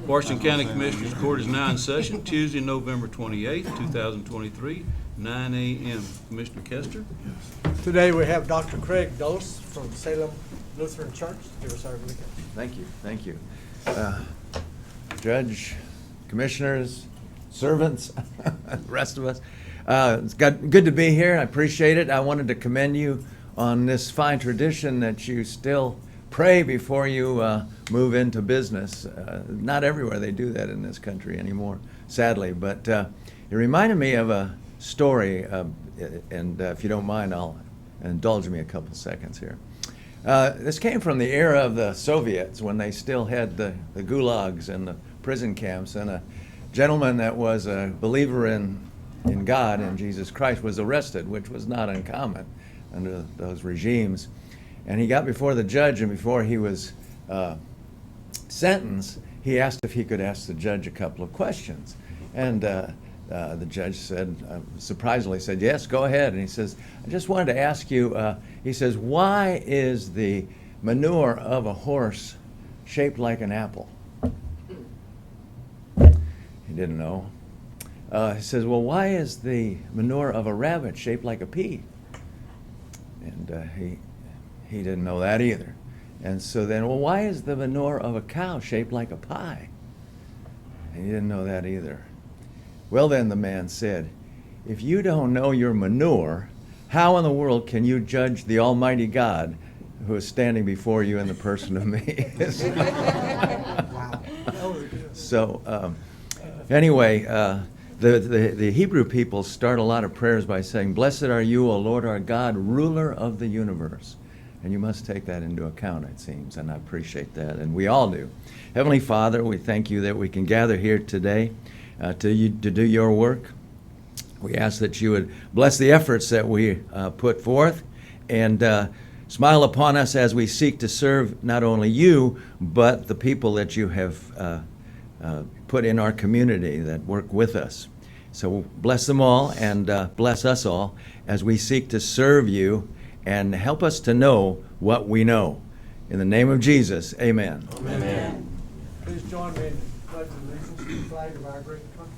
Washington County Commissioners Court is now in session, Tuesday, November 28th, 2023, 9 a.m. Commissioner Kester. Today we have Dr. Craig Dulles from Salem Lutheran Church to give us our recap. Thank you. Judge, commissioners, servants, the rest of us. It's good to be here. I appreciate it. I wanted to commend you on this fine tradition that you still pray before you move into business. Not everywhere they do that in this country anymore, sadly. But it reminded me of a story, and if you don't mind, I'll indulge me a couple seconds here. This came from the era of the Soviets when they still had the gulags and the prison camps, and a gentleman that was a believer in God and Jesus Christ was arrested, which was not uncommon under those regimes. And he got before the judge, and before he was sentenced, he asked if he could ask the judge a couple of questions. And the judge said, surprisingly said, yes, go ahead. And he says, I just wanted to ask you, he says, why is the manure of a horse shaped like an apple? He didn't know. He says, well, why is the manure of a rabbit shaped like a pea? And he didn't know that either. And so then, well, why is the manure of a cow shaped like a pie? And he didn't know that either. Well, then the man said, if you don't know your manure, how in the world can you judge the Almighty God who is standing before you in the person of me? So anyway, the Hebrew people start a lot of prayers by saying, blessed are you, O Lord our God, ruler of the universe. And you must take that into account, it seems, and I appreciate that, and we all do. Heavenly Father, we thank you that we can gather here today to do your work. We ask that you would bless the efforts that we put forth and smile upon us as we seek to serve not only you, but the people that you have put in our community that work with us. So bless them all and bless us all as we seek to serve you and help us to know what we know. In the name of Jesus, amen. Amen. Please join me in pledging allegiance to the flag of our great country.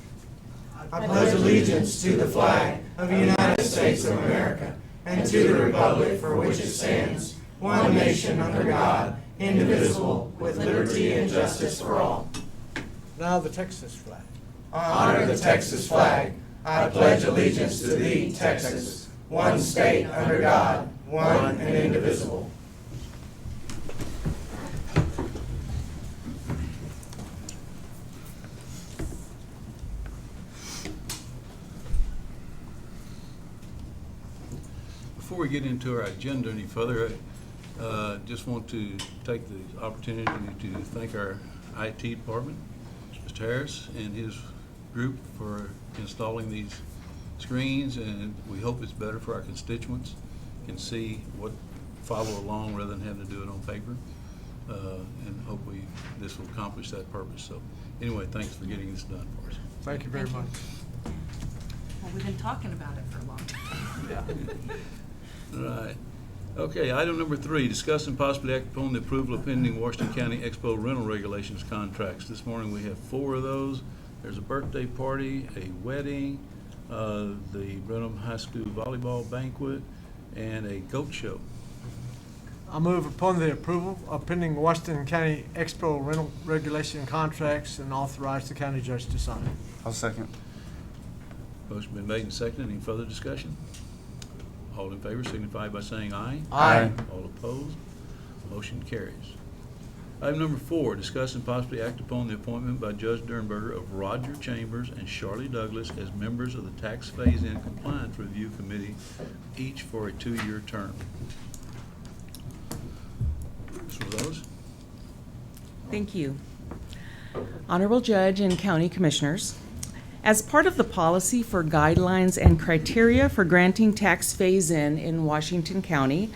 I pledge allegiance to the flag of the United States of America and to the republic for which it stands, one nation under God, indivisible, with liberty and justice for all. Now the Texas flag. Honor the Texas flag. I pledge allegiance to thee, Texas, one state under God, one and indivisible. Before we get into our agenda any further, I just want to take the opportunity to thank our IT department, Mr. Harris and his group, for installing these screens, and we hope it's better for our constituents, can see what follow along rather than having to do it on paper, and hopefully this will accomplish that purpose. So anyway, thanks for getting this done for us. Thank you very much. Well, we've been talking about it for a long time. All right. Okay, item number 3, discuss and possibly act upon the approval of pending Washington County Expo rental regulations contracts. This morning we have 4 of those. There's a birthday party, a wedding, the Brenham High School volleyball banquet, and a goat show. I move upon the approval of pending Washington County Expo rental regulation contracts and authorize the county judge to sign. I'll second. Motion been made and seconded. Any further discussion? All in favor signify by saying aye. Aye. All opposed? Motion carries. Item number 4, discuss and possibly act upon the appointment by Judge Dernberger of Roger Chambers and Charlie Douglas as members of the Tax Phase-In Compliance Review Committee, each for a 2-year term. Mr. Rose? Thank you. Honorable Judge and County Commissioners, as part of the policy for guidelines and criteria for granting tax phase-in in Washington County,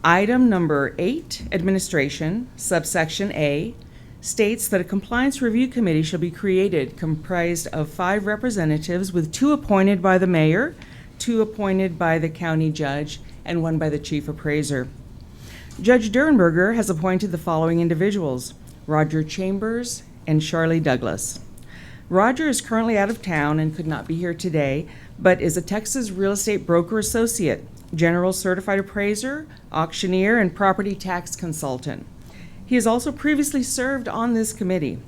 item number 8, Administration, subsection A, states that a Compliance Review Committee shall be created comprised of 5 representatives with 2 appointed by the mayor, 2 appointed by the county judge, and 1 by the chief appraiser. Judge Dernberger has appointed the following individuals: Roger Chambers, and Charlie Douglas. Roger is currently out of town and could not be here today, but is a Texas Real Estate Broker Associate, General Certified Appraiser, Auctioneer, and Property Tax Consultant. He has also previously served on this committee.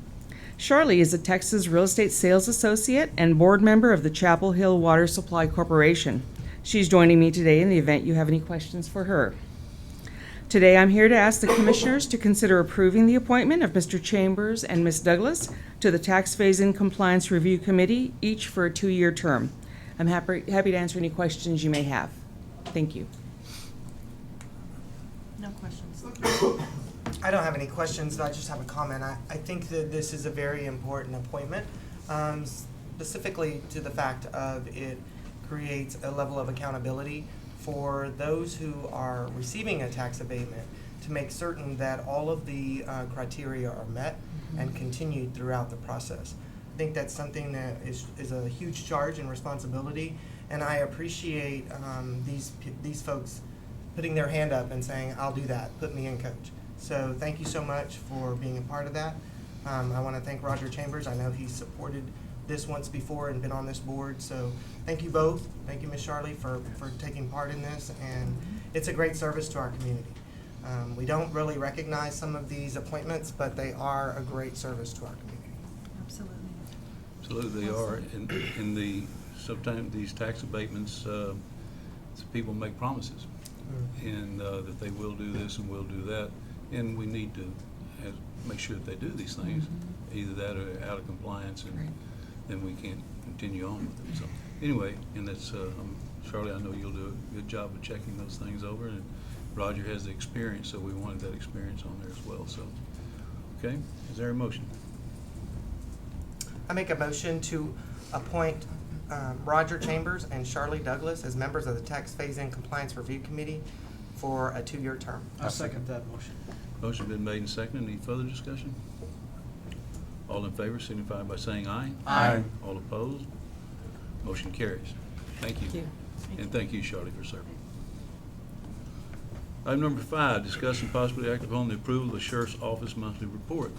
Charlie is a Texas Real Estate Sales Associate and board member of the Chapel Hill Water Supply Corporation. She's joining me today in the event you have any questions for her. Today, I'm here to ask the Commissioners to consider approving the appointment of Mr. Chambers and Ms. Douglas to the Tax Phase-In Compliance Review Committee, each for a 2-year term. I'm happy to answer any questions you may have. Thank you. No questions. I don't have any questions, but I just have a comment. I think that this is a very important appointment, specifically to the fact of it creates a level of accountability for those who are receiving a tax abatement to make certain that all of the criteria are met and continued throughout the process. I think that's something that is a huge charge and responsibility, and I appreciate these folks putting their hand up and saying, I'll do that, put me in, coach. So thank you so much for being a part of that. I want to thank Roger Chambers. I know he's supported this once before and been on this board, so thank you both. Thank you, Ms. Charlie, for taking part in this, and it's a great service to our community. We don't really recognize some of these appointments, but they are a great service to our community. Absolutely. Absolutely, they are. And sometimes these tax abatements, people make promises, and that they will do this and will do that, and we need to make sure that they do these things. Either that or out of compliance, and Right. then we can't continue on with it. So anyway, and that's Charlie, I know you'll do a good job of checking those things over, and Roger has the experience, so we wanted that experience on there as well. So, okay, is there a motion? I make a motion to appoint Roger Chambers and Charlie Douglas as members of the Tax Phase-In Compliance Review Committee for a 2-year term. I second that motion. Motion been made and seconded. Any further discussion? All in favor signify by saying aye. Aye. All opposed? Motion carries. Thank you. Thank you. And thank you, Charlie, for serving. Item number 5, discuss and possibly act upon the approval of the Sheriff's Office monthly report.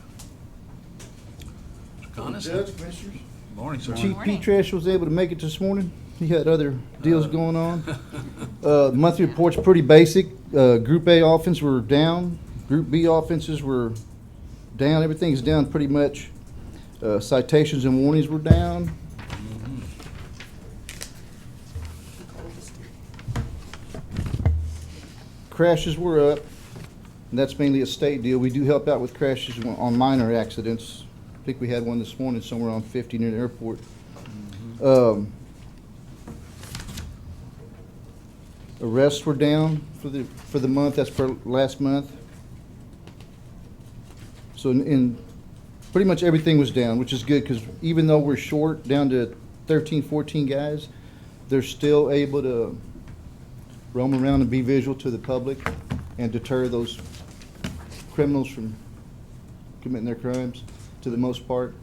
Mr. Coniston. Judge, Commissioners. Good morning, sir. Chief Petrash was able to make it this morning. He had other deals going on. Monthly report's pretty basic. Group A offense were down. Group B offenses were down. Everything's down pretty much. Citations and warnings were down. Crashes were up. And that's mainly a state deal. We do help out with crashes on minor accidents. I think we had one this morning somewhere on 50 near the airport. Arrests were down for the month. That's for last month. So in pretty much everything was down, which is good because even though we're short down to 13, 14 guys, they're still able to roam around and be visual to the public and deter those criminals from committing their crimes to the most part.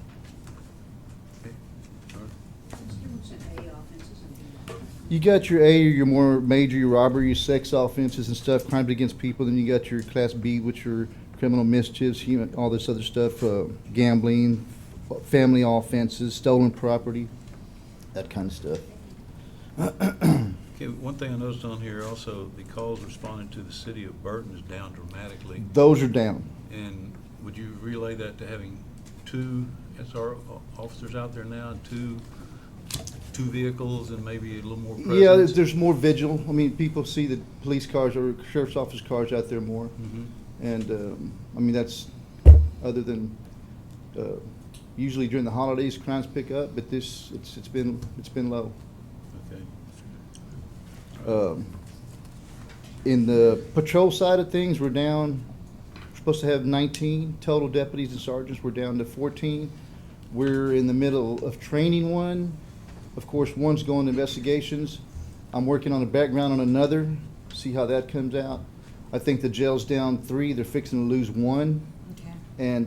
You got your A, your more major, your robbery, your sex offenses and stuff, crimes against people. Then you got your Class B, which are criminal mischiefs, all this other stuff, gambling, family offenses, stolen property, that kind of stuff. Okay, one thing I noticed on here also, the calls responding to the city of Burton is down dramatically. Those are down. And would you relay that to having 2 SR officers out there now, and two vehicles, and maybe a little more presence? Yeah, there's more vigil. I mean, people see the police cars or sheriff's office cars out there more. Mhm. And, I mean, that's, other than, usually during the holidays, crimes pick up, but it's been low. Okay. In the patrol side of things, we're down, we're supposed to have 19 total deputies and sergeants. We're down to 14. We're in the middle of training one. Of course, one's going to investigations. I'm working on a background on another, see how that comes out. I think the jail's down 3. They're fixing to lose 1. Okay. And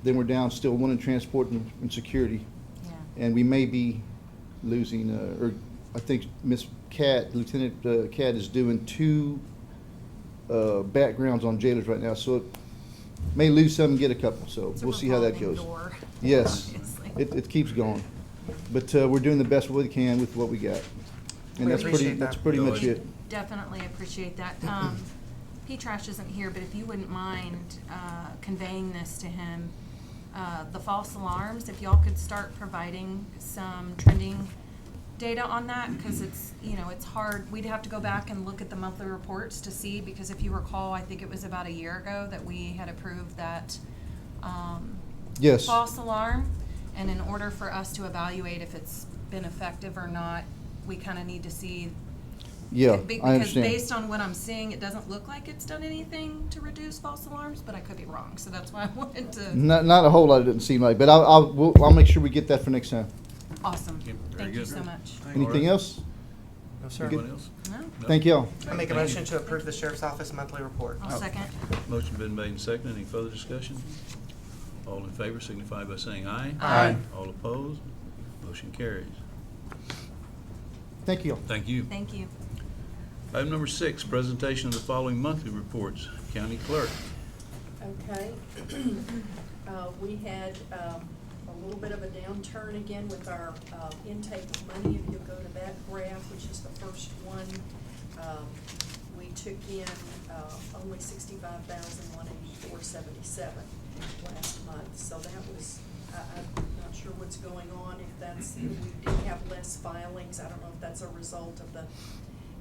then we're down still 1 in transport and security. Yeah. And we may be losing, or I think Miss Cat, Lieutenant Cat is doing 2 backgrounds on jailers right now. So may lose some and get a couple, so It's a we'll see how that revolving goes. door, Yes, obviously. it keeps going. But we're doing the best we can with what we got. And We that's pretty, appreciate that's that. pretty much We it. Definitely appreciate that. P-Trash isn't here, but if you wouldn't mind conveying this to him, the false alarms, if y'all could start providing some trending data on that, because it's, you know, it's hard. We'd have to go back and look at the monthly reports to see, because if you recall, I think it was about a year ago that we had approved that Yes. false alarm. And in order for us to evaluate if it's been effective or not, we kind of need to see. Yeah, Because I understand. based on what I'm seeing, it doesn't look like it's done anything to reduce false alarms, but I could be wrong. So that's why I wanted to. Not a whole lot, it doesn't seem like, but I'll make sure we get that for next time. Awesome. Okay, very Thank you good. so much. Anything else? No, sir. Anyone else? No, No. Thank y'all. I make a Thank motion you. to approve the sheriff's office monthly report. I'll second. Motion been made and seconded. Any further discussion? All in favor signify by saying aye. Aye. All opposed? Motion carries. Thank you. Thank you. Thank you. Item number 6, presentation of the following monthly reports. County Clerk. Okay. We had a little bit of a downturn again with our intake of money. If you go to that graph, which is the first one, we took in only $65,184.77 last month. So that was, I'm not sure what's going on, if that's, we did have less filings. I don't know if that's a result of the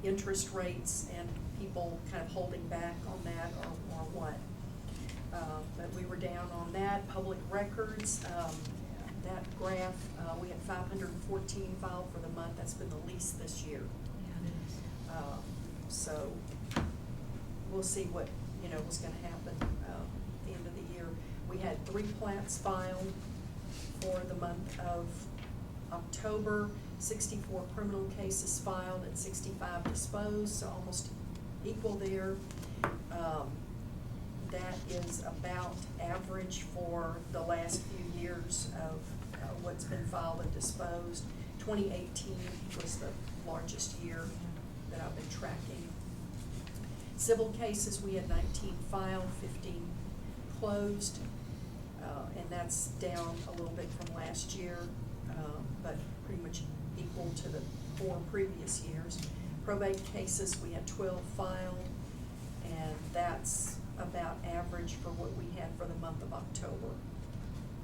interest rates and people kind of holding back on that or what. But we were down on that. Public records, that graph, we had 514 filed for the month. That's been the least this year. So we'll see what, was gonna happen at the end of the year. We had 3 plats filed for the month of October, 64 criminal cases filed and 65 disposed, so almost equal there. That is about average for the last few years of what's been filed and disposed. 2018 was the largest year that I've been tracking. Civil cases, we had 19 filed, 15 closed, and that's down a little bit from last year, but pretty much equal to the 4 previous years. Probate cases, we had 12 filed, and that's about average for what we had for the month of October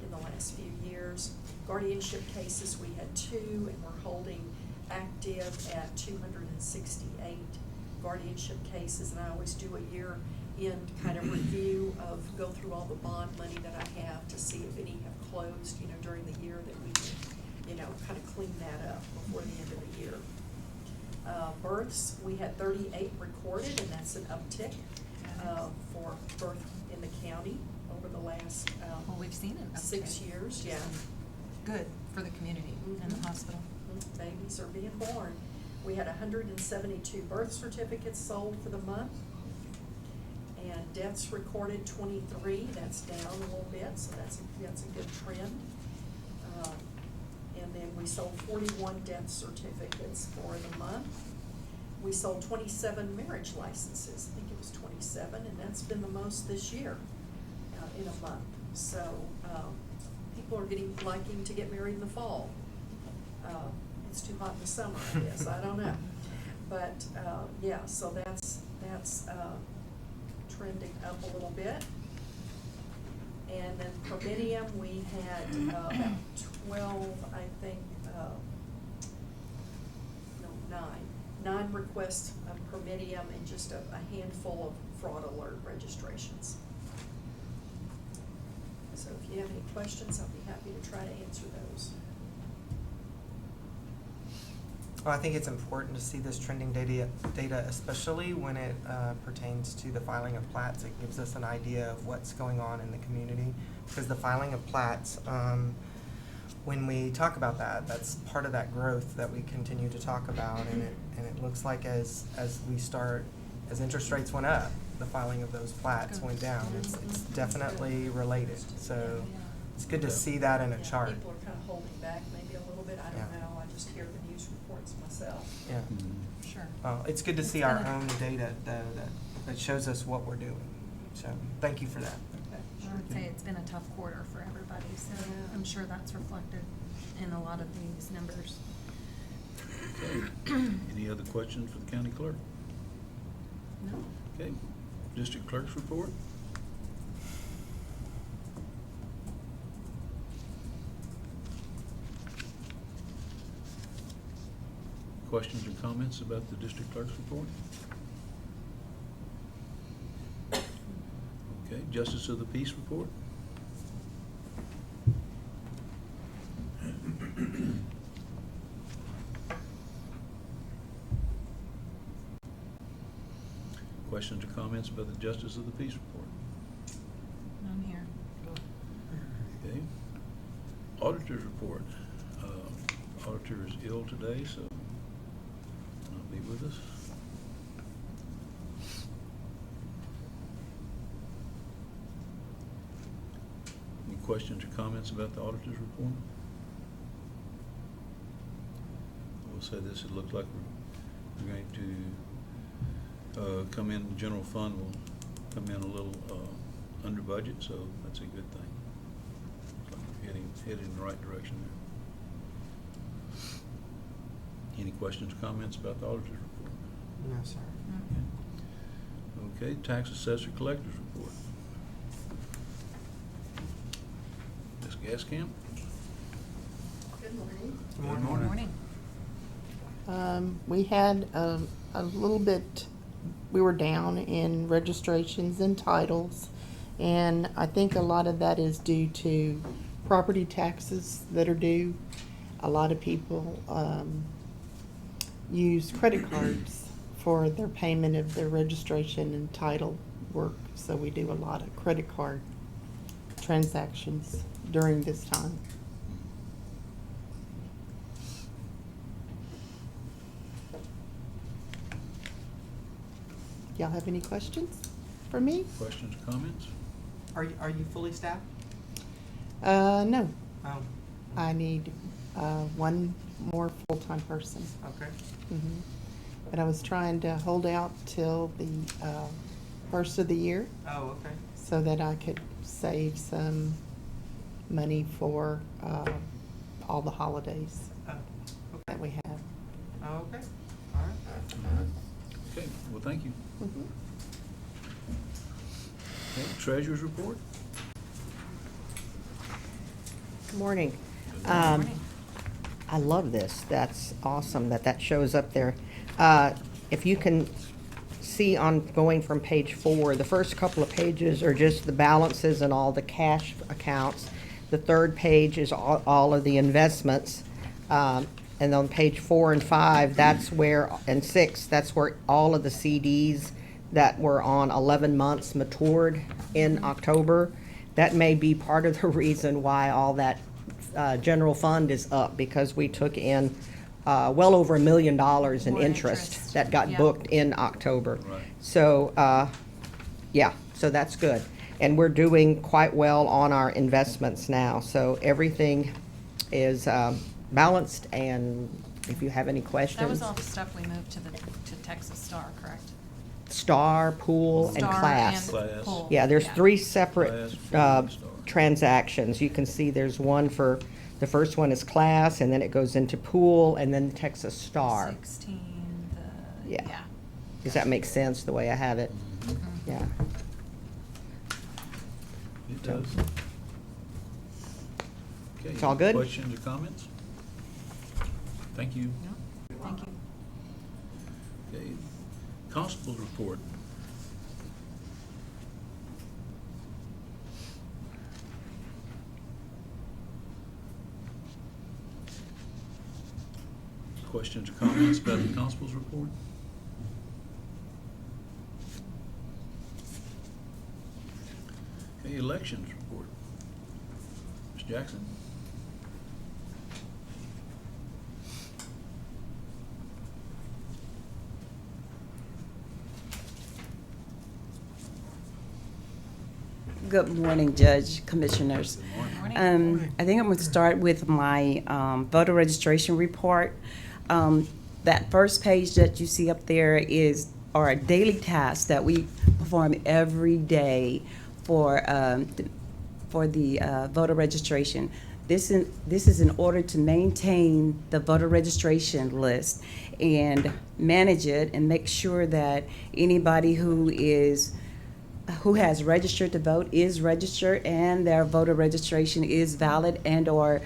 in the last few years. Guardianship cases, we had 2, and we're holding active at 268 guardianship cases, and I always do a year-end kind of review of, go through all the bond money that I have to see if any have closed, during the year that we can, kind of clean that up before the end of the year. Births, we had 38 recorded, and that's an uptick for birth in the county over the last Well, we've seen it. 6 years, yeah. Good for the community and the hospital. Babies are being born. We had 172 birth certificates sold for the month. And deaths recorded 23, that's down a little bit, so that's a good trend. And then we sold 41 death certificates for the month. We sold 27 marriage licenses, I think it was 27, and that's been the most this year in a month. So people are liking to get married in the fall. It's too hot in the summer, I guess, I don't know. But yeah, so that's trending up a little bit. And then per diem, we had about 12, I think, nine requests per diem and just a handful of fraud alert registrations. So if you have any questions, I'll be happy to try to answer those. Well, I think it's important to see this trending data, especially when it pertains to the filing of plats. It gives us an idea of what's going on in the community, because the filing of plats, when we talk about that, that's part of that growth that we continue to talk about, and it looks like as interest rates went up, the filing of those plats went down. It's definitely related, so it's good to see that in a chart. People are kind of holding back maybe a little bit, I don't Yeah. know, I just hear the news reports myself. Yeah. Sure. Well, it's good to see our own data, though, that shows us what we're doing. So, thank you for that. Okay. I'd say it's been a tough quarter for everybody, so I'm sure that's reflected in a lot of these numbers. Okay. Any other questions for the county clerk? No. Okay. District clerk's report? Questions or comments about the district clerk's report? Okay, Justice of the Peace report? Questions or comments about the Justice of the Peace report? None here. Okay. Auditor's report. Auditor is ill today, so will not be with us. Any questions or comments about the auditor's report? I will say this, it looks like we're going to come in, the general fund will come in a little under budget, so that's a good thing. Looks like we're heading in the right direction there. Any questions or comments about the auditor's report? No, sir. Okay, tax assessor collector's report. Ms. Gaskamp? Good morning. Good Good morning. We had a little bit, we were down in registrations and titles, and I think a lot of that is due to property taxes that are due. A lot of people use credit cards for their payment of their registration and title work, so we do a lot of credit card transactions during this time. Y'all have any questions for me? Questions or comments? Are you fully staffed? No. Oh, I need one more full-time person. okay. Mhm. But I was trying to hold out till the first of the year Oh, okay. so that I could save some money for all the holidays Oh, that okay. we have. Oh, okay. All right. Okay, well, thank you. Mhm. Okay, treasurer's report? Good morning. Good morning. I love this. That's awesome that shows up there. If you can see on going from page 4, the first couple of pages are just the balances and all the cash accounts. The third page is all of the investments. And on page 4 and 5, that's where, and 6, that's where all of the CDs that were on 11 months matured in October. That may be part of the reason why all that general fund is up, because we took in well over $1 million in More interest interest, that got yeah. booked in October. Right. So, yeah, so that's good. And we're doing quite well on our investments now. So everything is balanced, and if you have any questions. That was all the stuff we moved to Texas Star, correct? Star, pool, and Star class. Class. Pool. Yeah, there's 3 separate Class, pool, and Star. transactions. You can see there's one for, the first one is class, and then it goes into pool, and then Texas Star. 16, Yeah. yeah. Does that make sense, the way I have it? Mhm. Yeah. It does. Okay, It's all good? questions or comments? Thank you. No? Thank you. Okay, constable's report. Questions or comments about the constable's report? Okay, elections report. Ms. Jackson? Good morning, Judge, Commissioners. Good morning. Morning. I think I'm going to start with my voter registration report. That first page that you see up there are daily tasks that we perform every day for for the voter registration. This is in order to maintain the voter registration list and manage it and make sure that anybody who has registered to vote is registered and their voter registration is valid and/or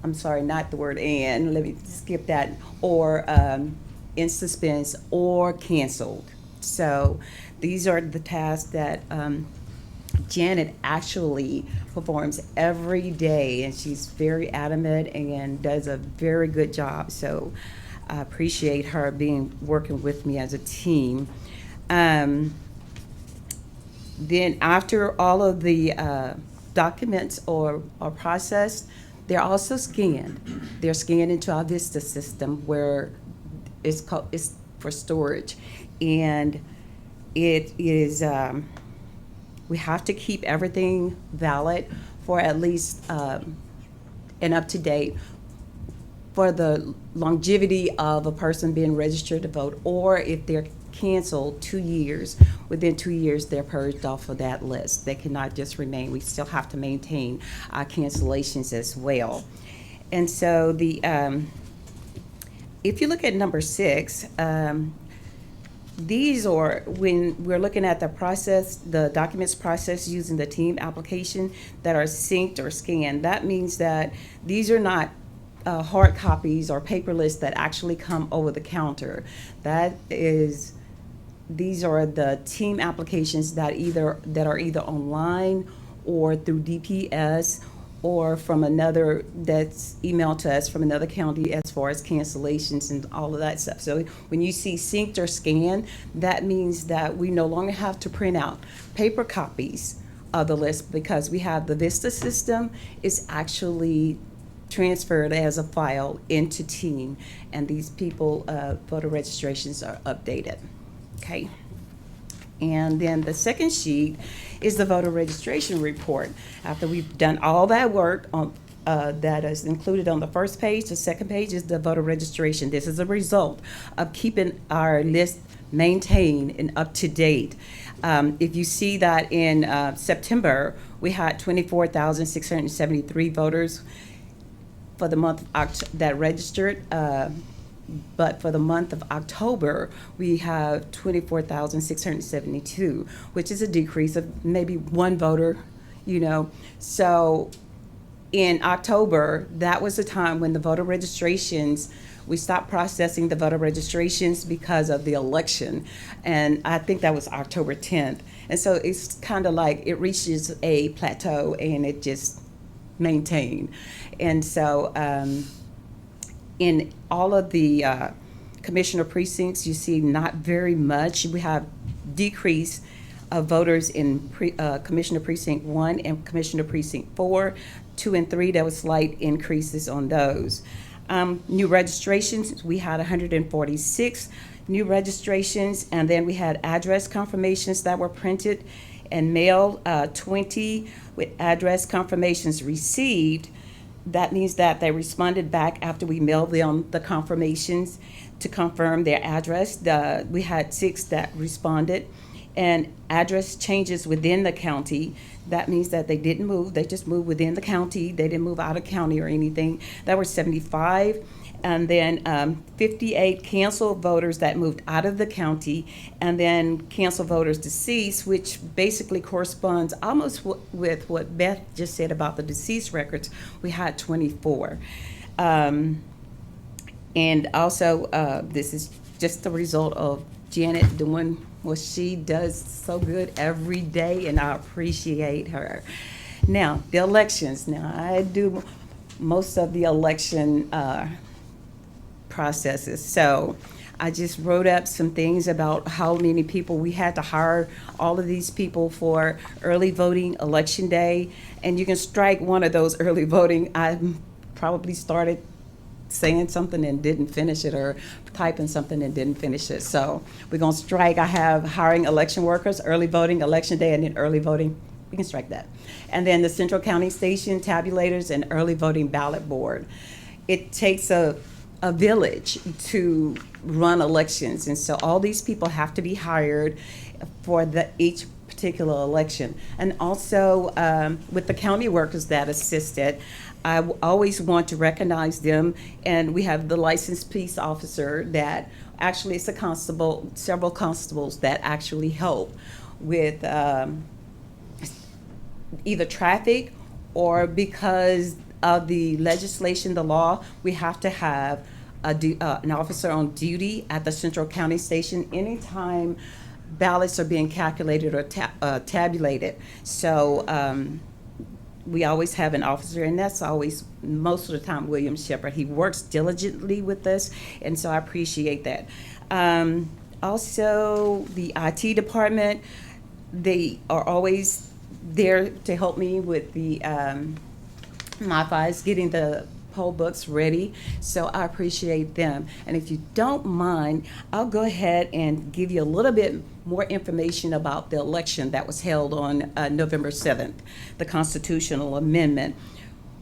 I'm sorry, not the word "and." Let me skip that. Or in suspense or canceled. So these are the tasks that Janet actually performs every day, and she's very adamant and does a very good job. So I appreciate her working with me as a team. Then after all of the documents are processed, they're also scanned. They're scanned into our VISTA system where it's for storage. And it is, we have to keep everything valid for at least and up to date for the longevity of a person being registered to vote, or if they're canceled 2 years, within 2 years they're purged off of that list. They cannot just remain. We still have to maintain our cancellations as well. And so if you look at number 6, these are when we're looking at the documents processed using the team application that are synced or scanned. That means that these are not hard copies or paper lists that actually come over the counter. These are the team applications that are either online or through DPS or from another that's emailed to us from another county as far as cancellations and all of that stuff. So when you see synced or scanned, that means that we no longer have to print out paper copies of the list because we have the VISTA system. It's actually transferred as a file into team, and these people voter registrations are updated. Okay. And then the second sheet is the voter registration report. After we've done all that work that is included on the first page, the second page is the voter registration. This is a result of keeping our list maintained and up to date. If you see that in September, we had 24,673 voters for the month that registered. But for the month of October, we have 24,672, which is a decrease of maybe one voter, So in October, that was the time when the voter registrations, we stopped processing the voter registrations because of the election. And I think that was October 10th. And so it's kind of like it reaches a plateau and it just maintained. And so, in all of the commissioner precincts, you see not very much. We have decrease of voters in Commissioner Precinct 1 and Commissioner Precinct 4. 2 and 3, there was slight increases on those. New registrations, we had 146 new registrations, and then we had address confirmations that were printed and mailed, 20 with address confirmations received. That means that they responded back after we mailed them the confirmations to confirm their address. We had 6 that responded. And address changes within the county, that means that they didn't move. They just moved within the county. They didn't move out of county or anything. That were 75. And then 58 canceled voters that moved out of the county, and then canceled voters deceased, which basically corresponds almost with what Beth just said about the deceased records. We had 24. And also, this is just the result of Janet doing what she does so good every day, and I appreciate her. Now, the elections. Now, I do most of the election processes. So I just wrote up some things about how many people we had to hire, all of these people for early voting election day. And you can strike one of those early voting. I probably started saying something and didn't finish it, or typing something and didn't finish it. So we're going to strike. I have hiring election workers, early voting, election day, and then early voting. We can strike that. And then the Central County Station, tabulators, and early voting ballot board. It takes a village to run elections, and so all these people have to be hired for each particular election. And also with the county workers that assisted, I always want to recognize them. And we have the licensed peace officer that actually is a constable, several constables that actually help with either traffic or because of the legislation, the law, we have to have an officer on duty at the Central County Station anytime ballots are being calculated or tabulated. So we always have an officer, and that's always, most of the time, William Shepard. He works diligently with us, and so I appreciate that. Also, the IT department, they are always there to help me with the MiFIs, getting the poll books ready, so I appreciate them. And if you don't mind, I'll go ahead and give you a little bit more information about the election that was held on November 7th, the constitutional amendment.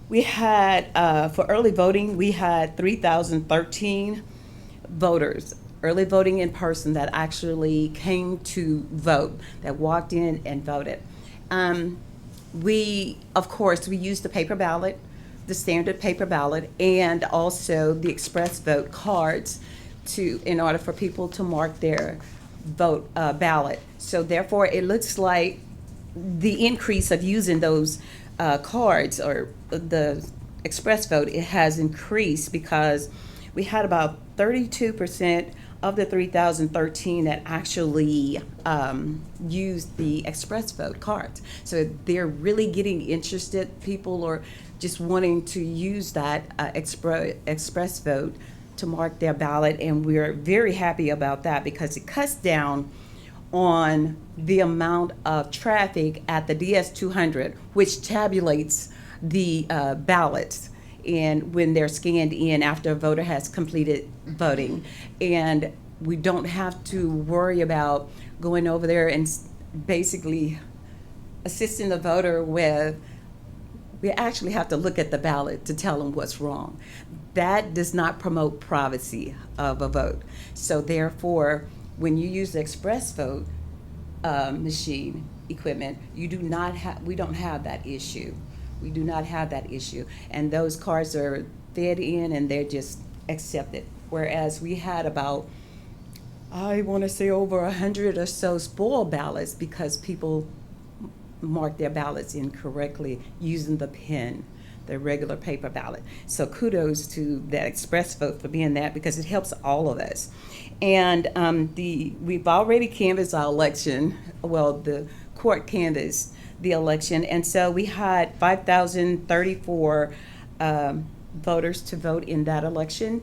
We had, for early voting, we had 3,013 voters, early voting in person, that actually came to vote, that walked in and voted. We, of course, we used the paper ballot, the standard paper ballot, and also the express vote cards in order for people to mark their vote ballot. So therefore, it looks like the increase of using those cards or the express vote, it has increased because we had about 32% of the 3,013 that actually used the express vote cards. So they're really getting interested. People are just wanting to use that express vote to mark their ballot, and we're very happy about that because it cuts down on the amount of traffic at the DS200, which tabulates the ballots and when they're scanned in after a voter has completed voting. And we don't have to worry about going over there and basically assisting the voter with, we actually have to look at the ballot to tell them what's wrong. That does not promote privacy of a vote. So therefore, when you use the express vote machine equipment, we don't have that issue. We do not have that issue. And those cards are fed in and they're just accepted. Whereas we had about, I want to say over 100 or so spoiled ballots because people marked their ballots incorrectly using the pen, the regular paper ballot. So kudos to that express vote for being that because it helps all of us. And we've already canvassed our election. Well, the court canvassed the election, and so we had 5,034 voters to vote in that election,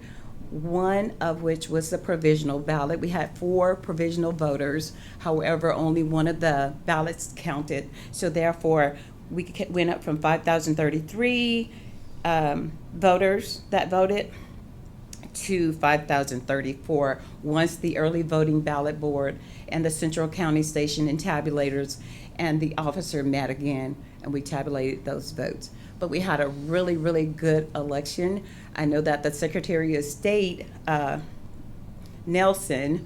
one of which was the provisional ballot. We had 4 provisional voters, however, only one of the ballots counted, so therefore we went up from 5,033 voters that voted to 5,034 once the early voting ballot board and the Central County Station and tabulators and the officer met again, and we tabulated those votes. But we had a really, really good election. I know that the Secretary of State, Nelson,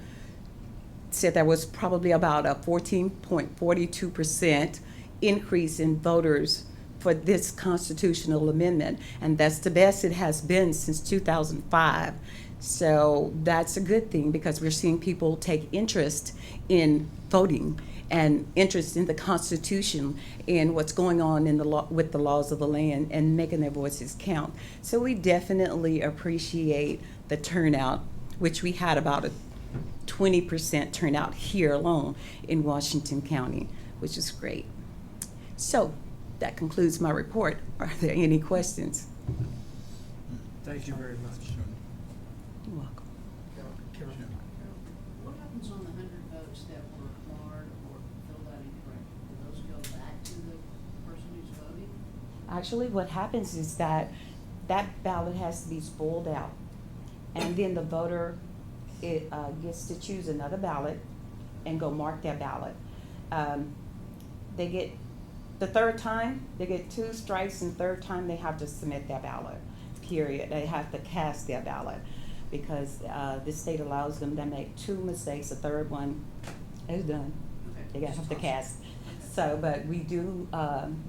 said there was probably about a 14.42% increase in voters for this constitutional amendment, and that's the best it has been since 2005. So that's a good thing because we're seeing people take interest in voting and interest in the Constitution and what's going on in the law with the laws of the land and making their voices count. So we definitely appreciate the turnout, which we had about a 20% turnout here alone in Washington County, which is great. So that concludes my report. Are there any questions? Thank you very much. You're welcome. What happens on the 100 votes that were marred or filled out incorrectly? Do those go back to the person who's voting? Actually, what happens is that ballot has to be spoiled out, and then the voter gets to choose another ballot and go mark their ballot. They get the third time, they get 2 strikes, and third time they have to submit their ballot, period. They have to cast their ballot because the state allows them to make 2 mistakes. The third one is done. Okay. They have to cast. So, but we do,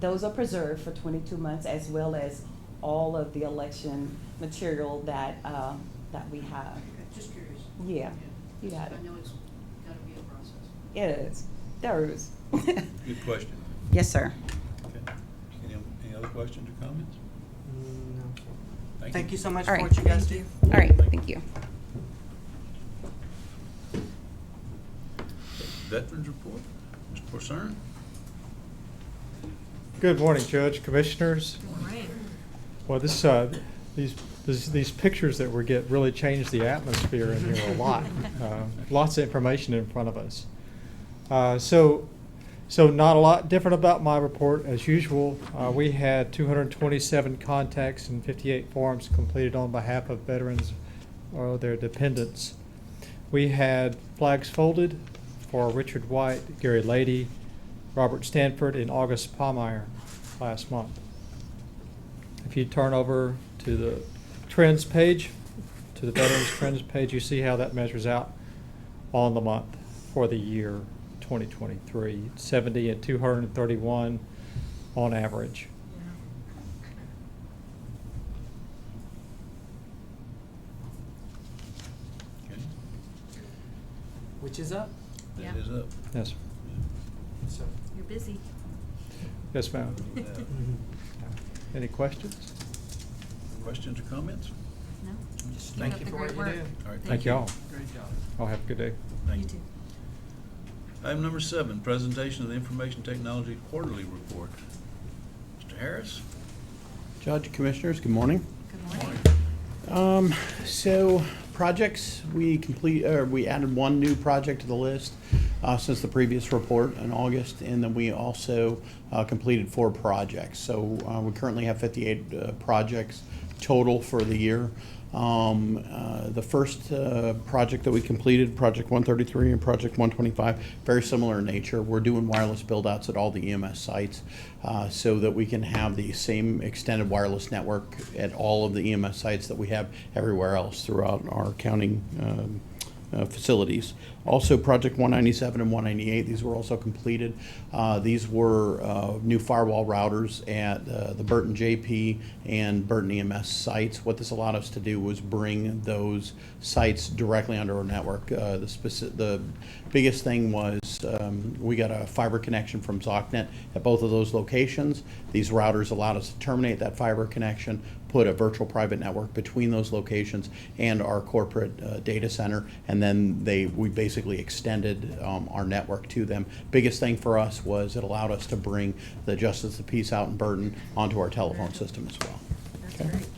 those are preserved for 22 months, as well as all of the election material that, that we have. Okay, just curious. Yeah, you got it. I know it's gotta be a process. It is. There is. Good question. Yes, sir. Okay. Any other questions or comments? Thank you so much All for right. what you guys do. All right, thank you. Veterans report, Mr. Porcern. Good morning, Judge, Commissioners. Well, these pictures that we get really change the atmosphere in here a lot. Lots of information in front of us. So not a lot different about my report as usual. We had 227 contacts and 58 forms completed on behalf of veterans or their dependents. We had flags folded for Richard White, Gary Lady, Robert Stanford, and August Palmeyer last month. If you turn over to the trends page, to the Veterans Trends page, you see how that measures out on the month for the year 2023, 70 and 231 on average. Okay. Which is up. Yeah. That is up. Yes, So, You're busy. yes, ma'am. Any questions? Questions or comments? No? just Keep thank up you the for what great you work. do. All right. Thank you all. Great job. All have a good day. Thank You too. Item number 7, presentation of the Information Technology Quarterly Report. Mr. Harris? Judge, Commissioners, good morning. Good morning. So projects, we added one new project to the list since the previous report in August, and then we also completed 4 projects. So we currently have 58 projects total for the year. The first project that we completed, Project 133 and Project 125, very similar in nature. We're doing wireless build-outs at all the EMS sites so that we can have the same extended wireless network at all of the EMS sites that we have everywhere else throughout our county facilities. Also, Project 197 and 198, these were also completed. These were new firewall routers at the Burton JP and Burton EMS sites. What this allowed us to do was bring those sites directly under our network. The biggest thing was we got a fiber connection from ZocNet at both of those locations. These routers allowed us to terminate that fiber connection, put a virtual private network between those locations and our corporate data center, and then we basically extended our network to them. Biggest thing for us was it allowed us to bring the Justice of the Peace out in Burton onto our telephone system as well. That's great.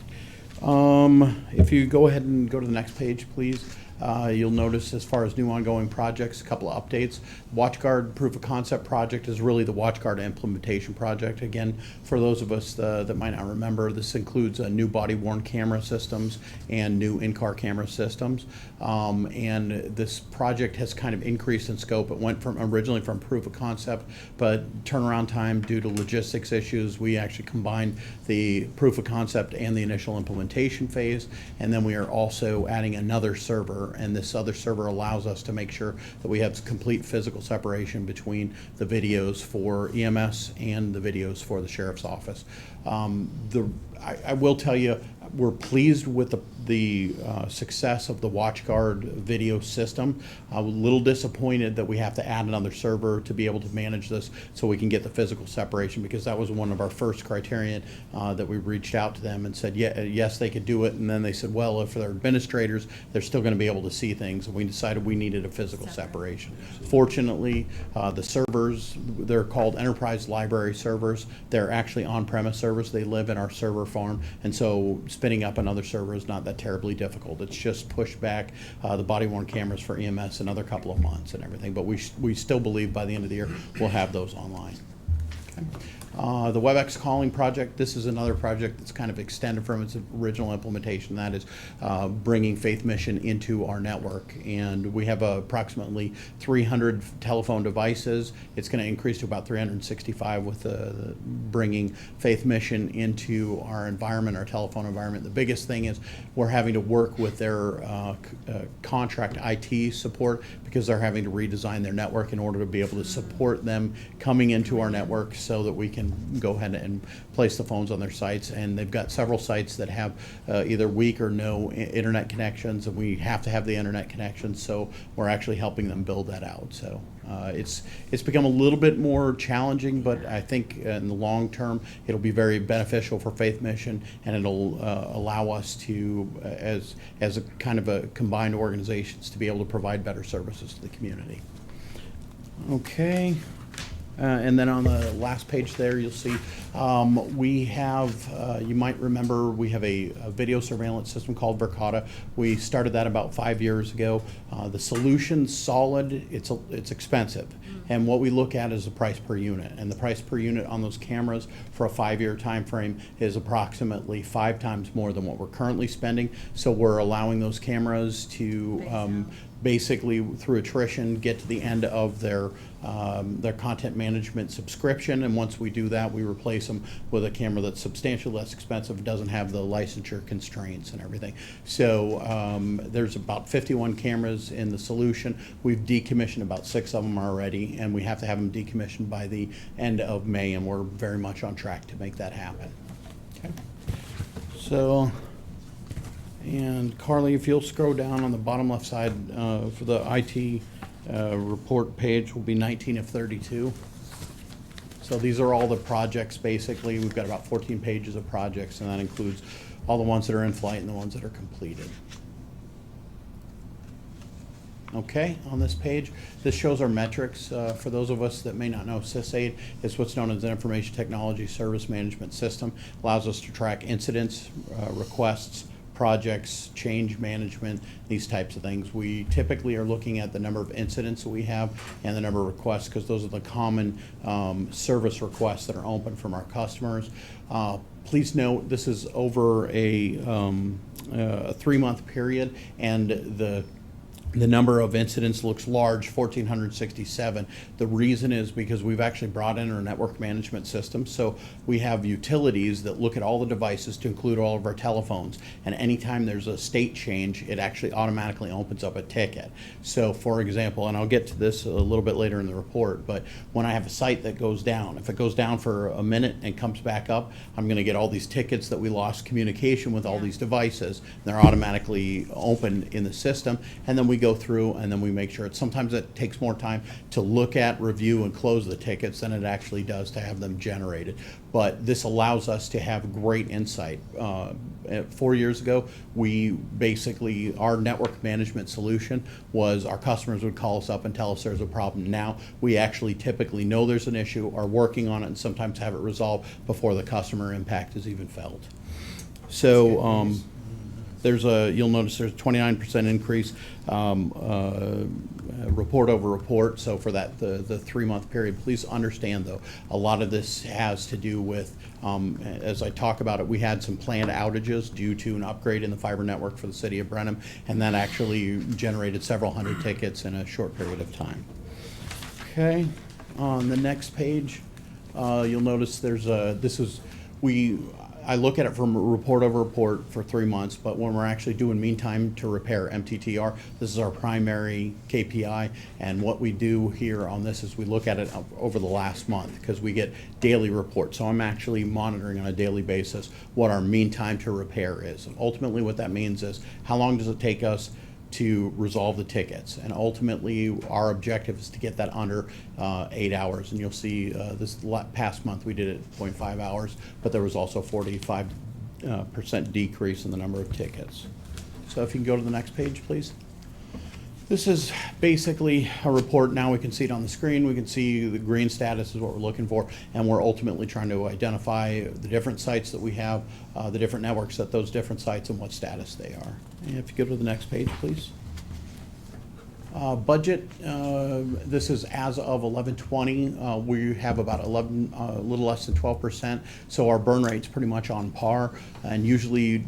If you go ahead and go to the next page, please. You'll notice as far as new ongoing projects, a couple of updates. WatchGuard proof of concept project is really the WatchGuard implementation project. Again, for those of us that might not remember, this includes new body-worn camera systems and new in-car camera systems. And this project has kind of increased in scope. It went from originally from proof of concept, but turnaround time due to logistics issues, we actually combined the proof of concept and the initial implementation phase. And then we are also adding another server, and this other server allows us to make sure that we have complete physical separation between the videos for EMS and the videos for the sheriff's office. I will tell you, we're pleased with the success of the WatchGuard video system. A little disappointed that we have to add another server to be able to manage this so we can get the physical separation, because that was one of our first criterion that we reached out to them and said, yes, they could do it. And then they said, well, if they're administrators, they're still going to be able to see things. And we decided we needed a physical separation. Fortunately, the servers, they're called enterprise library servers. They're actually on-premise servers. They live in our server farm. And so spinning up another server is not that terribly difficult. It's just pushed back the body-worn cameras for EMS another couple of months and everything. But we still believe by the end of the year we'll have those online. Okay. The WebEx calling project, this is another project that's kind of extended from its original implementation. That is bringing Faith Mission into our network. And we have approximately 300 telephone devices. It's going to increase to about 365 with the bringing Faith Mission into our environment, our telephone environment. The biggest thing is we're having to work with their contract IT support because they're having to redesign their network in order to be able to support them coming into our network so that we can go ahead and place the phones on their sites. And they've got several sites that have either weak or no internet connections, and we have to have the internet connections, so we're actually helping them build that out. So it's become a little bit more challenging, but I think in the long term it'll be very beneficial for Faith Mission, and it'll allow us to, as a kind of a combined organizations, to be able to provide better services to the community. Okay. And then on the last page there, you'll see we have, you might remember, we have a video surveillance system called Verkada. We started that about 5 years ago. The solution's solid, it's expensive. And what we look at is the price per unit. And the price per unit on those cameras for a 5-year time frame is approximately 5 times more than what we're currently spending. So we're allowing those cameras to basically, through attrition, get to the end of their content management subscription, and once we do that, we replace them with a camera that's substantially less expensive, doesn't have the licensure constraints and everything. So there's about 51 cameras in the solution. We've decommissioned about 6 of them already, and we have to have them decommissioned by the end of May, and we're very much on track to make that happen. Okay. So, and Carly, if you'll scroll down on the bottom left side for the IT report page, will be 19 of 32. So these are all the projects basically. We've got about 14 pages of projects, and that includes all the ones that are in flight and the ones that are completed. Okay, on this page, this shows our metrics. For those of us that may not know, SysAid is what's known as an Information Technology Service Management System. Allows us to track incidents, requests, projects, change management, these types of things. We typically are looking at the number of incidents that we have and the number of requests, because those are the common service requests that are open from our customers. Please note, this is over a 3-month period, and the number of incidents looks large, 1,467. The reason is because we've actually brought in our network management system. So we have utilities that look at all the devices to include all of our telephones. And anytime there's a state change, it actually automatically opens up a ticket. So for example, and I'll get to this a little bit later in the report, but when I have a site that goes down, if it goes down for a minute and comes back up, I'm going to get all these tickets that we lost communication with all these devices. They're automatically open in the system. And then we go through and then we make sure. Sometimes it takes more time to look at, review, and close the tickets than it actually does to have them generated. But this allows us to have great insight. 4 years ago, we basically, our network management solution was our customers would call us up and tell us there's a problem. Now we actually typically know there's an issue, are working on it, and sometimes have it resolved before the customer impact is even felt. So you'll notice there's a 29% increase report over report. So for that, the 3-month period, please understand though, a lot of this has to do with, as I talk about it, we had some planned outages due to an upgrade in the fiber network for the city of Brenham, and that actually generated several hundred tickets in a short period of time. Okay, on the next page, you'll notice there's I look at it from report over report for 3 months, but when we're actually doing meantime to repair, MTTR, this is our primary KPI, and what we do here on this is we look at it over the last month, because we get daily reports. So I'm actually monitoring on a daily basis what our mean time to repair is. And ultimately what that means is how long does it take us to resolve the tickets, and ultimately our objective is to get that under 8 hours. And you'll see this past month we did it 0.5 hours, but there was also 45% decrease in the number of tickets. So if you can go to the next page, please. This is basically a report. Now we can see it on the screen. We can see the green status is what we're looking for, and we're ultimately trying to identify the different sites that we have, the different networks at those different sites, and what status they are. And if you go to the next page, please. Budget, this is as of 11/20. We have about a little less than 12%, so our burn rate's pretty much on par. And usually,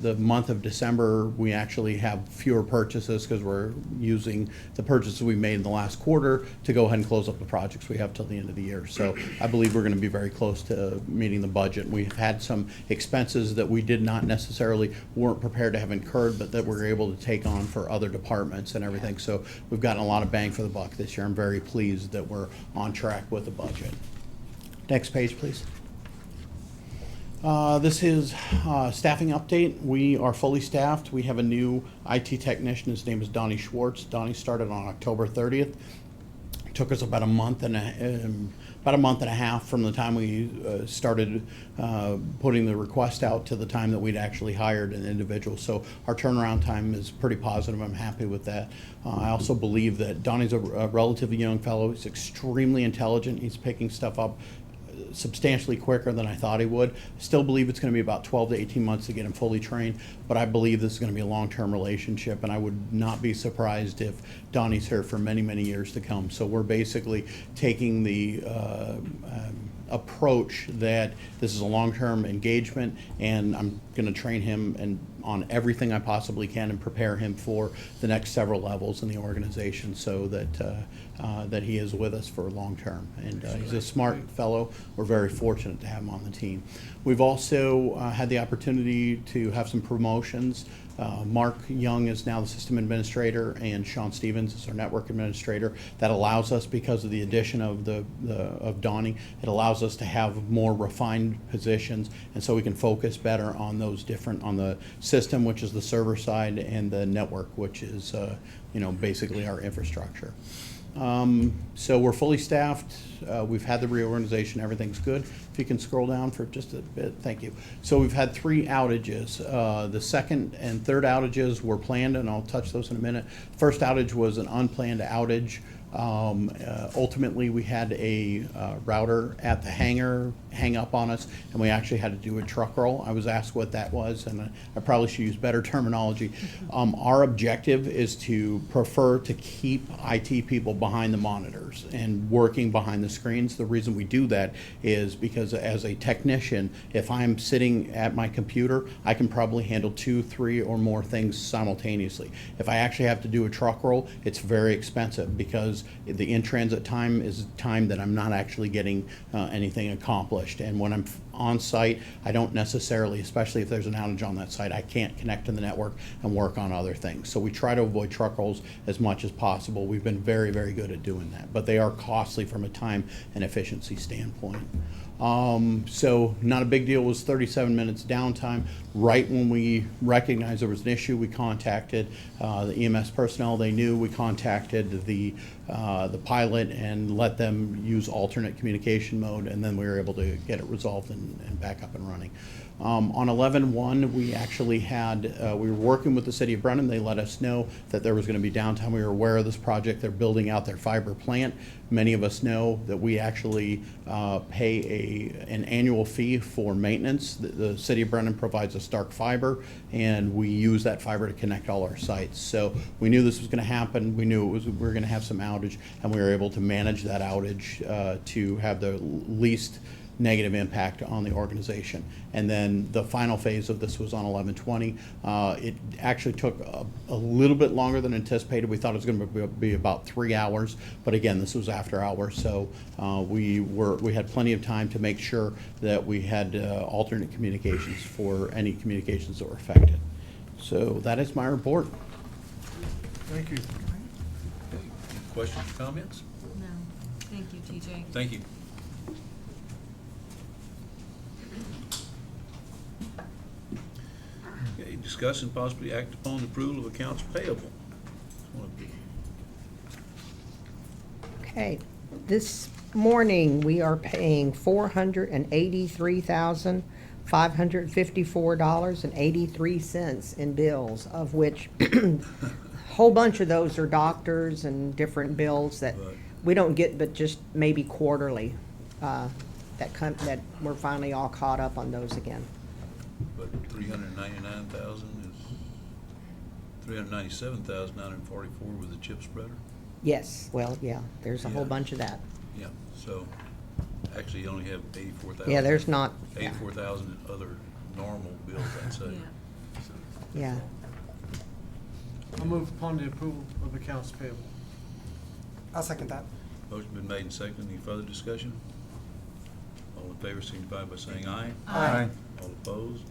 the month of December, we actually have fewer purchases because we're using the purchases we made in the last quarter to go ahead and close up the projects we have till the end of the year. So I believe we're going to be very close to meeting the budget. We've had some expenses that we did not necessarily weren't prepared to have incurred, but that we're able to take on for other departments and everything. So we've gotten a lot of bang for the buck this year. I'm very pleased that we're on track with the budget. Next page, please. This is staffing update. We are fully staffed. We have a new IT technician. His name is Donnie Schwartz. Donnie started on October 30th. It took us about a month and a half from the time we started putting the request out to the time that we'd actually hired an individual. So our turnaround time is pretty positive. I'm happy with that. I also believe that Donnie's a relatively young fellow. He's extremely intelligent. He's picking stuff up substantially quicker than I thought he would. Still believe it's going to be about 12 to 18 months to get him fully trained, but I believe this is going to be a long-term relationship, and I would not be surprised if Donnie's here for many, many years to come. So we're basically taking the approach that this is a long-term engagement, and I'm going to train him and on everything I possibly can and prepare him for the next several levels in the organization, so that that he is with us for long term. And he's a smart fellow. We're very fortunate to have him on the team. We've also had the opportunity to have some promotions. Mark Young is now the system administrator, and Sean Stevens is our network administrator. That allows us, because of the addition of Donnie, it allows us to have more refined positions, and so we can focus better on those different, on the system, which is the server side, and the network, which is basically our infrastructure. So we're fully staffed. We've had the reorganization. Everything's good. If you can scroll down for just a bit, thank you. So we've had 3 outages. The second and third outages were planned, and I'll touch those in a minute. First outage was an unplanned outage. Ultimately, we had a router at the hangar hang up on us, and we actually had to do a truck roll. I was asked what that was, and I probably should use better terminology. Our objective is to prefer to keep IT people behind the monitors and working behind the screens. The reason we do that is because as a technician, if I'm sitting at my computer, I can probably handle 2, 3, or more things simultaneously. If I actually have to do a truck roll, it's very expensive because the in-transit time is time that I'm not actually getting anything accomplished. And when I'm on site, I don't necessarily, especially if there's an outage on that site, I can't connect to the network and work on other things. So we try to avoid truck rolls as much as possible. We've been very, very good at doing that, but they are costly from a time and efficiency standpoint. So not a big deal. It was 37 minutes downtime. Right when we recognized there was an issue, we contacted the EMS personnel. They knew. We contacted the pilot and let them use alternate communication mode, and then we were able to get it resolved and back up and running. On 11/1, we actually had, we were working with the city of Brenham. They let us know that there was going to be downtime. We were aware of this project. They're building out their fiber plant. Many of us know that we actually pay an annual fee for maintenance. The city of Brenham provides us dark fiber, and we use that fiber to connect all our sites. So we knew this was going to happen. We knew we were going to have some outage, and we were able to manage that outage to have the least negative impact on the organization. And then the final phase of this was on 11/20. It actually took a little bit longer than anticipated. We thought it was going to be about 3 hours, but again, this was after hours, so we had plenty of time to make sure that we had alternate communications for any communications that were affected. So that is my report. Thank you. Any questions, comments? No, thank you, TJ. Thank you. Okay, discuss and possibly act upon the approval of accounts payable. Okay, this morning, we are paying $483,554.83 in bills, of which a whole bunch of those are doctors and different bills that we don't get but just maybe quarterly, that we're finally all caught up on those again. But 399,000 is $397,944 with the chip spreader. Yes, well, yeah, there's a whole Yeah. bunch of that. Yeah, so actually you only have 84,000. Yeah, there's not, yeah. 84,000 other normal bills, I'd say. Yeah. I move upon the approval of accounts payable. I'll second that. Motion been made and seconded. Any further discussion? All in favor signify by saying aye. Aye. All opposed?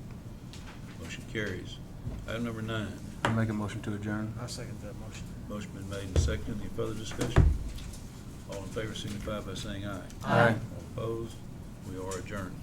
Motion carries. Item number 9. I'll make a motion to adjourn. I second that motion. Motion been made and seconded. Any further discussion? All in favor signify by saying aye. Aye. All opposed? We are adjourned.